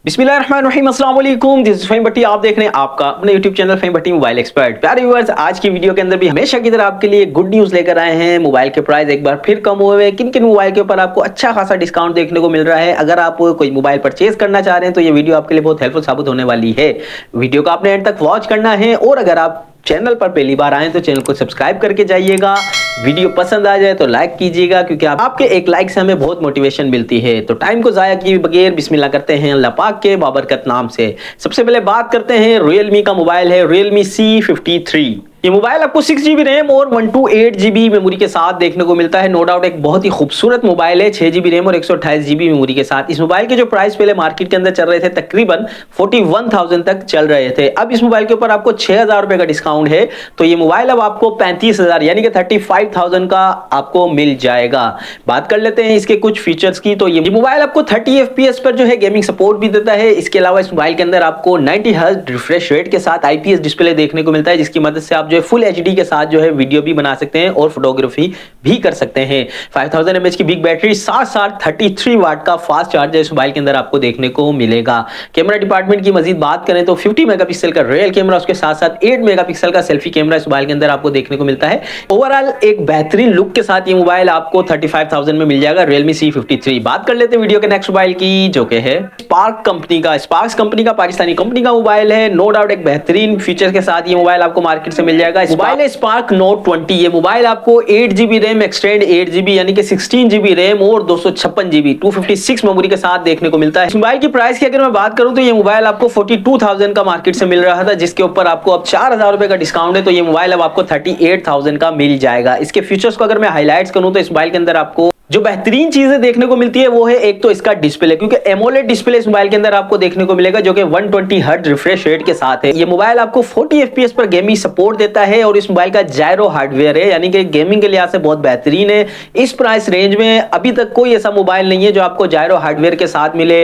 बिस्मिल्लाहिर्रहमानिर्रहीम, अस्सलाम वालेकुम। दिस इज फहीम भट्टी। आप देख रहे हैं आपका अपने यूट्यूब चैनल फहीम भट्टी मोबाइल एक्सपर्ट। प्यारे व्यूअर्स, आज की वीडियो के अंदर भी हमेशा की तरह आपके लिए गुड न्यूज़ लेकर आए हैं। मोबाइल के प्राइस एक बार फिर कम हुए हैं। किन किन मोबाइल के ऊपर आपको अच्छा खासा डिस्काउंट देखने को मिल रहा है। अगर आप कोई मोबाइल परचेज करना चाह रहे हैं तो ये वीडियो आपके लिए बहुत हेल्पफुल साबित होने वाली है। वीडियो को आपने एंड तक वॉच करना है और अगर आप चैनल पर पहली बार आए तो चैनल को सब्सक्राइब करके जाइएगा। वीडियो पसंद आ जाए तो लाइक कीजिएगा, क्योंकि आपके एक लाइक से हमें बहुत मोटिवेशन मिलती है। तो टाइम को जाया किए बगैर बिस्मिल्लाह करते हैं अल्लाह पाक के बाबरकत नाम से। सबसे पहले बात करते हैं Realme का मोबाइल है Realme C53। ये मोबाइल आपको 6GB रैम और 128GB मेमोरी के साथ देखने को मिलता है। नो डाउट एक बहुत ही खूबसूरत मोबाइल है, 6GB रैम और 128GB मेमोरी के साथ। इस मोबाइल के जो प्राइस पहले मार्केट के अंदर चल रहे थे तकरीबन 41,000 तक चल रहे थे। अब इस मोबाइल के ऊपर आपको 6,000 रुपए का डिस्काउंट है, तो ये मोबाइल अब आपको 35,000 यानी कि 35,000 का आपको मिल जाएगा। बात कर लेते हैं इसके कुछ फीचर्स की। तो ये मोबाइल आपको 30 FPS पर जो है गेमिंग सपोर्ट भी देता है। इसके अलावा इस मोबाइल के अंदर आपको 90 हर्ट्ज रिफ्रेश रेट के साथ IPS डिस्प्ले देखने को मिलता है, जिसकी मदद से आप जो है फुल HD के साथ जो है वीडियो भी बना सकते हैं और फोटोग्राफी भी कर सकते हैं। 5000 mAh की बिग बैटरी, साथ साथ 33 वाट का फास्ट चार्जर इस मोबाइल के अंदर आपको देखने को मिलेगा। कैमरा डिपार्टमेंट की मजीद बात करें तो 50 मेगापिक्सल का रियल कैमरा, उसके साथ साथ 8 मेगापिक्सल का सेल्फी कैमरा इस मोबाइल के अंदर आपको देखने को मिलता है। ओवरऑल एक बेहतरीन लुक के साथ ये मोबाइल आपको 35,000 में मिल जाएगा Realme C53। बात कर लेते हैं वीडियो के नेक्स्ट मोबाइल की, जो कि है स्पार्क कंपनी का। स्पार्क्स कंपनी का पाकिस्तानी कंपनी का मोबाइल है। नो डाउट एक बेहतरीन फीचर के साथ ये मोबाइल आपको मार्केट से मिल जाएगा। मोबाइल है स्पार्क नोट 20। ये मोबाइल आपको 8GB रैम एक्सटेंड 8GB यानी कि 16GB रैम और 256GB 256 मेमोरी के साथ देखने को मिलता है। इस मोबाइल की प्राइस की अगर मैं बात करूं तो ये मोबाइल आपको 42,000 का मार्केट से मिल रहा था, जिसके ऊपर आपको अब 4,000 रुपए का डिस्काउंट है, तो ये मोबाइल अब आपको 38,000 का मिल जाएगा। इसके फीचर्स को अगर मैं हाईलाइट्स करूं तो इस मोबाइल के अंदर आपको जो बेहतरीन चीजें देखने को मिलती है वो है एक तो इसका डिस्प्ले, क्योंकि एमोलेड डिस्प्ले इस मोबाइल के अंदर आपको देखने को मिलेगा, जो कि 120 हर्ट्ज रिफ्रेश रेट के साथ है। ये मोबाइल आपको 40 FPS पर गेमिंग सपोर्ट देता है और इस मोबाइल का जायरो हार्डवेयर है, यानी कि गेमिंग के लिहाज से बहुत बेहतरीन है। इस प्राइस रेंज में अभी तक कोई ऐसा मोबाइल नहीं है जो आपको जायरो हार्डवेयर के साथ मिले,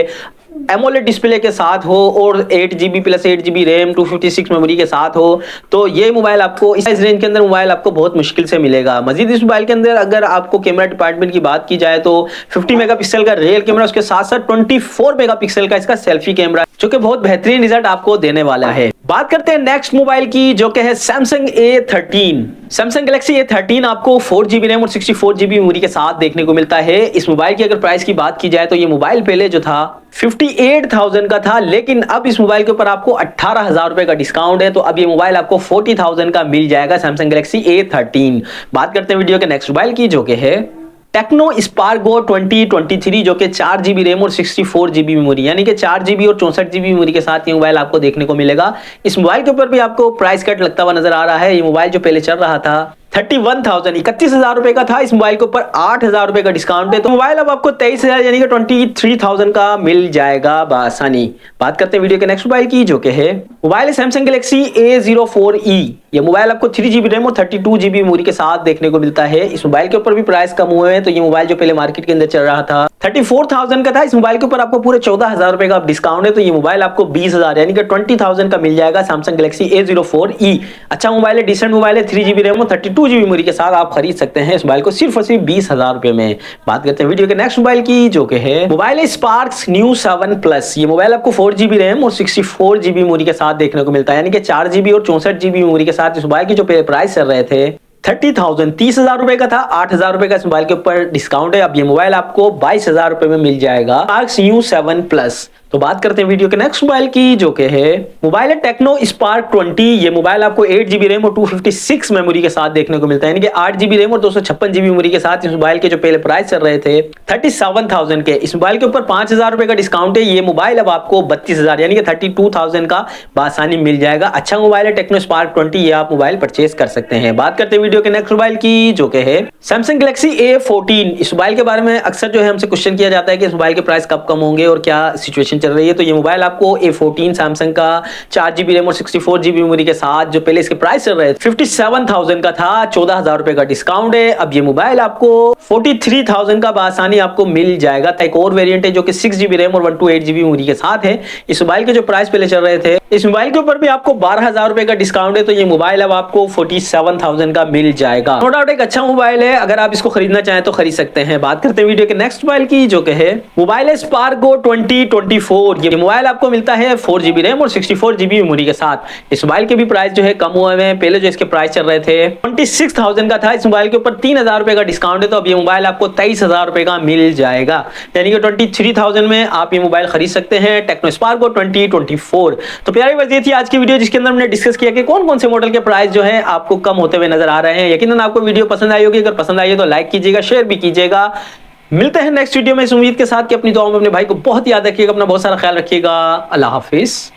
एमोलेड डिस्प्ले के साथ हो और 8GB plus 8GB RAM 256 memory के साथ हो। तो ये मोबाइल आपको इस रेंज के अंदर मोबाइल आपको बहुत मुश्किल से मिलेगा। मजीद इस मोबाइल के अंदर अगर आपको कैमरा डिपार्टमेंट की बात की जाए तो 50 मेगापिक्सल का रियल कैमरा, उसके साथ साथ 24 मेगापिक्सल का इसका सेल्फी कैमरा, जो कि बहुत बेहतरीन रिजल्ट आपको देने वाला है। बात करते हैं नेक्स्ट मोबाइल की, जो कि है Samsung A13। Samsung Galaxy A13 आपको 4GB रैम और 64GB मेमोरी के साथ देखने को मिलता है। इस मोबाइल की अगर प्राइस की बात की जाए तो ये मोबाइल पहले जो था 58,000 का था, लेकिन अब इस मोबाइल के ऊपर आपको 18,000 रुपए का डिस्काउंट है, तो अब ये मोबाइल आपको 40,000 का मिल जाएगा Samsung Galaxy A13। बात करते हैं वीडियो के नेक्स्ट मोबाइल की, जो कि है टेक्नो स्पार्क गो 2023, जो कि 4GB रैम और 64GB मेमोरी यानी कि 4GB और 64GB मेमोरी के साथ ये मोबाइल आपको देखने को मिलेगा। इस मोबाइल के ऊपर भी आपको प्राइस कट लगता हुआ नजर आ रहा है। ये मोबाइल जो पहले चल रहा था 31,000 रुपए का था, इस मोबाइल के ऊपर 8,000 रुपए का डिस्काउंट है, तो मोबाइल अब आपको 23,000 यानी कि 23,000 का मिल जाएगा बासानी। बात करते हैं वीडियो के नेक्स्ट मोबाइल की, जो कि है मोबाइल Samsung Galaxy A04e। ये मोबाइल आपको 3GB रैम और 32GB मेमोरी के साथ देखने को मिलता है। इस मोबाइल के ऊपर भी प्राइस कम हुए हैं, तो ये मोबाइल जो पहले मार्केट के अंदर चल रहा था 34,000 का था, इस मोबाइल के ऊपर आपको पूरे 14,000 रुपए का डिस्काउंट है, तो ये मोबाइल आपको 20,000 यानी कि 20,000 का मिल जाएगा Samsung Galaxy A04e। अच्छा मोबाइल है, डिसेंट मोबाइल है, 3GB रैम और 32GB मेमोरी के साथ आप खरीद सकते हैं इस मोबाइल को सिर्फ और सिर्फ 20,000 रुपए में। बात करते हैं वीडियो के नेक्स्ट मोबाइल की, जो कि है मोबाइल है Sparx New 7 Plus। ये मोबाइल आपको 4GB रैम और 64GB मेमोरी के साथ देखने को मिलता है, यानी कि 4GB और 64GB मेमोरी के साथ। इस मोबाइल की जो प्राइस चल रहे थे 30,000 रुपए का था, 8,000 रुपए का इस मोबाइल के ऊपर डिस्काउंट है, अब ये मोबाइल आपको 22,000 रुपए में मिल जाएगा Sparx New 7 Plus। तो बात करते हैं वीडियो के नेक्स्ट मोबाइल की, जो कि है मोबाइल है टेक्नो स्पार्क 20। ये मोबाइल आपको 8GB रैम और 256 मेमोरी के साथ देखने को मिलता है, यानी कि 8GB रैम और 256GB मेमोरी के साथ। इस मोबाइल के जो पहले प्राइस चल रहे थे 37,000 के, इस मोबाइल के ऊपर 5,000 रुपए का डिस्काउंट है। ये मोबाइल अब आपको 32,000 यानी कि 32,000 का बासानी मिल जाएगा। अच्छा मोबाइल है टेक्नो स्पार्क 20, ये आप मोबाइल परचेज कर सकते हैं। बात करते हैं वीडियो के नेक्स्ट मोबाइल की, जो कि है Samsung Galaxy A14। इस मोबाइल के बारे में अक्सर जो है हमसे क्वेश्चन किया जाता है कि इस मोबाइल के प्राइस कब कम होंगे और क्या सिचुएशन चल रही है। तो ये मोबाइल आपको A14 Samsung का 4GB रैम और 64GB मेमोरी के साथ, जो पहले इसके प्राइस चल रहे थे 57,000 का था, 14,000 रुपए का डिस्काउंट है, अब ये मोबाइल आपको 43,000 का बासानी आपको मिल जाएगा। एक और वेरिएंट है जो कि 6GB रैम और 128GB मेमोरी के साथ है। इस मोबाइल के जो प्राइस पहले चल रहे थे इस मोबाइल के ऊपर भी आपको 12,000 रुपए का डिस्काउंट है, तो ये मोबाइल अब आपको 47,000 का मिल जाएगा। नो डाउट एक अच्छा मोबाइल है, अगर आप इसको खरीदना चाहें तो खरीद सकते हैं। बात करते हैं वीडियो के नेक्स्ट मोबाइल की, जो कि है मोबाइल है स्पार्गो 2024। ये मोबाइल आपको मिलता है 4GB रैम और 64GB मेमोरी के साथ। इस मोबाइल के भी प्राइस जो है कम हुए हैं। पहले जो इसके प्राइस चल रहे थे 26,000 का था, इस मोबाइल के ऊपर 3,000 रुपए का डिस्काउंट है, तो अब ये मोबाइल आपको 23,000 रुपए का मिल जाएगा, यानी कि 23,000 में आप ये मोबाइल खरीद सकते हैं, टेक्नो स्पार्गो 2024। तो प्यारी बात ये थी आज की वीडियो, जिसके अंदर हमने डिस्कस किया कि कौन कौन से मॉडल के प्राइस जो है आपको कम होते हुए नजर आ रहे हैं। यकीनन आपको वीडियो पसंद आई होगी, अगर पसंद आई है तो लाइक कीजिएगा, शेयर भी कीजिएगा। मिलते हैं नेक्स्ट वीडियो में इस उम्मीद के साथ कि अपनी दुआओं में अपने भाई को बहुत याद रखिएगा, अपना बहुत सारा ख्याल रखिएगा। अल्लाह हाफिज।